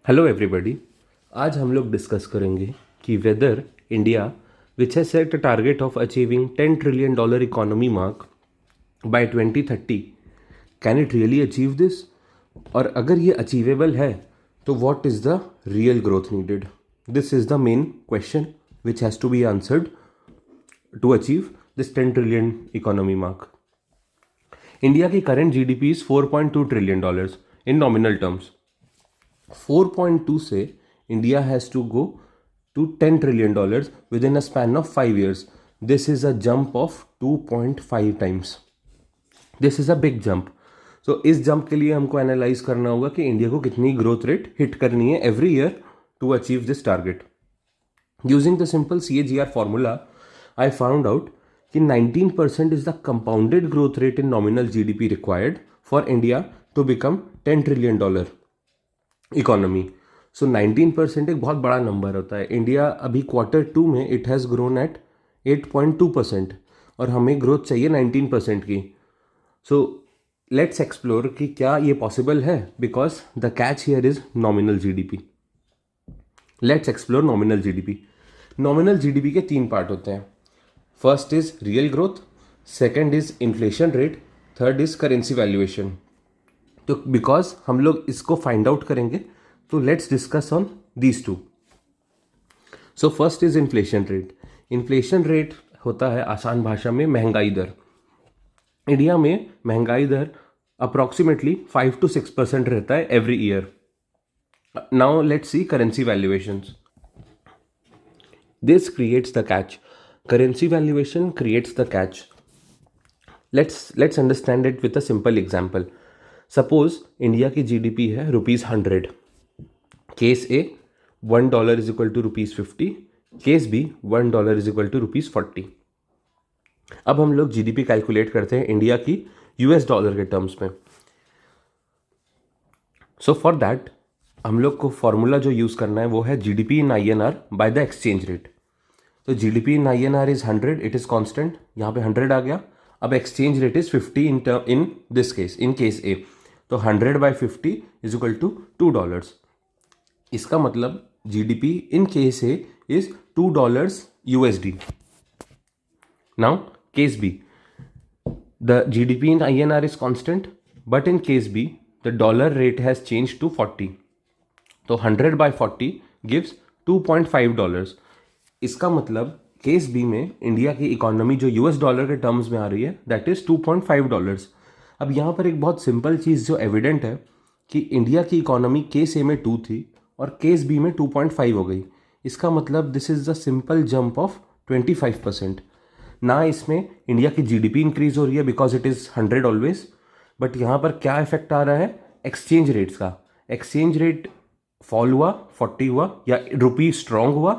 Hello everybody. आज हम लोग डिस्कस करेंगे कि whether India which has set a target of achieving $10 trillion economy mark by 2030 can it really achieve this, और अगर ये अचीवेबल है तो what is the real growth needed. This is the main question which has to be answered to achieve this 10 trillion economy mark. India की current GDP is $4.2 trillion in nominal terms. 4.2 से India has to go to $10 trillion within a span of 5 years. This is a jump of 2.5 times. This is a big jump. So इस jump के लिए हमको analyse करना होगा कि India को कितनी ग्रोथ रेट हिट करनी है every year to achieve this target. Using the simple CAGR formula I found out कि 19% is the compounded growth rate in nominal GDP required for India to become $10 trillion economy. So 19% एक बहुत बड़ा number होता है। India अभी Q2 में it has grown at 8.2% और हमें ग्रोथ चाहिए 19% की। सो लेट्स एक्सप्लोर कि क्या ये पॉसिबल है, because the catch here is nominal GDP। Let's explore nominal GDP। Nominal GDP के 3 पार्ट होते हैं। First is real growth, second is inflation rate, third is currency valuation. तो बिकॉज हम लोग इसको फाइंड आउट करेंगे तो let's discuss on these two. So first is inflation rate. Inflation rate होता है आसान भाषा में महंगाई दर। इंडिया में महंगाई दर अप्रॉक्सीमेटली 5 to 6% रहता है every year. Now let's see currency valuations. This creates the catch. Currency valuation creates the catch. Let's understand it with a simple example. Suppose India की जीडीपी है ₹100। Case A $1 is equal to ₹50, case B $1 is equal to ₹40। अब हम लोग GDP calculate करते हैं India की US dollar के terms में। सो फॉर दैट हम लोग को फॉर्मूला जो यूज़ करना है वो है GDP in INR by the exchange rate. तो GDP in INR is 100, it is constant, यहाँ पे 100 आ गया। अब exchange rate is 50 in this case, in case A. तो 100/50 इज इक्वल टू $2। इसका मतलब GDP in case A is $2 USD। Now case B, the GDP in INR is constant, but in case B the dollar rate has change to 40। तो 100/40 gives $2.5। इसका मतलब case B में India की economy जो US dollar के terms में आ रही है दैट इज $2.5। अब यहाँ पर एक बहुत सिंपल चीज़ जो एविडेंट है कि इंडिया की इकोनॉमी केस ए में 2 थी और केस बी में 2.5 हो गई। इसका मतलब this is the simple jump of 25%। ना इसमें इंडिया की जीडीपी इंक्रीज हो रही है because it is 100 always, but यहाँ पर क्या इफेक्ट आ रहा है एक्सचेंज रेट्स का। एक्सचेंज रेट फॉल हुआ, 40 हुआ, या रुपी स्ट्रांग हुआ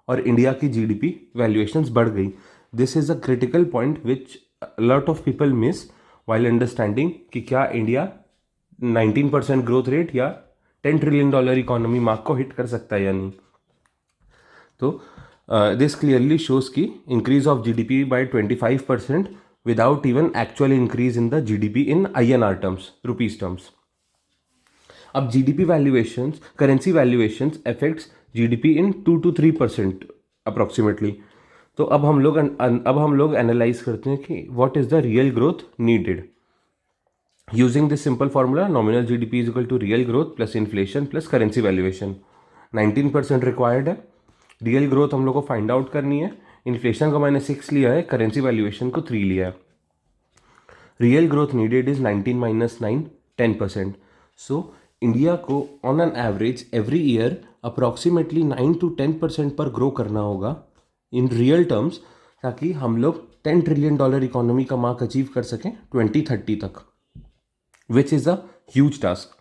और इंडिया की जीडीपी वैल्यूएशंस बढ़ गई। This is a critical point which lot of people miss while understanding कि क्या इंडिया 19% ग्रोथ रेट या $10 ट्रिलियन इकोनॉमी मार्क को हिट कर सकता है या नहीं। तो दिस क्लियरली शोज की increase of GDP by 25% without even actual increase in the GDP in INR terms, rupees terms. अब GDP valuations, currency valuations affects GDP in 2 to 3% approximately. तो अब हम लोग एनालाइज करते हैं कि what is the real growth needed. Using this simple formula, nominal GDP is equal to real growth plus inflation plus currency valuation. 19% required है, real growth हम लोग को फाइंड आउट करनी है। इन्फ्लेशन को मैंने 6 लिया है, करेंसी वैल्यूएशन को 3 लिया है। Real growth needed is 19 minus 9, 10%। So India को on an average every year approximately 9 to 10% पर ग्रो करना होगा इन रियल टर्म्स, ताकि हम लोग $10 ट्रिलियन इकोनॉमी का मार्क अचीव कर सकें 2030 तक, which is a huge task.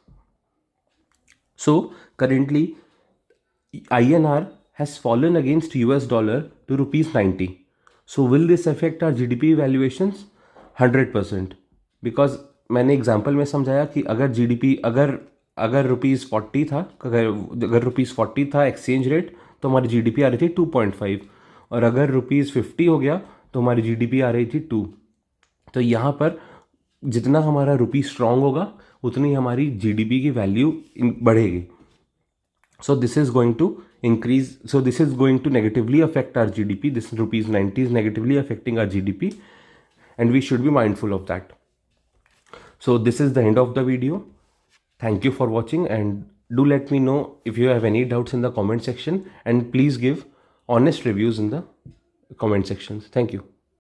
So currently INR has fallen against US dollar to ₹90. So will this affect our GDP valuations? 100%. Because मैंने एग्जाम्पल में समझाया कि अगर GDP अगर ₹40 था, अगर ₹40 था एक्सचेंज रेट, तो हमारी GDP आ रही थी 2.5, और अगर ₹50 हो गया तो हमारी GDP आ रही थी 2। तो यहाँ पर जितना हमारा रुपी स्ट्रांग होगा उतनी हमारी जीडीपी की वैल्यू बढ़ेगी। So this is going to increase, so this is going to negatively affect our GDP. This rupees 90 is negatively affecting our GDP, and we should be mindful of that. So this is the end of the video. Thank you for watching, and do let me know if you have any doubts in the comment section, and please give honest reviews in the comment sections. Thank you.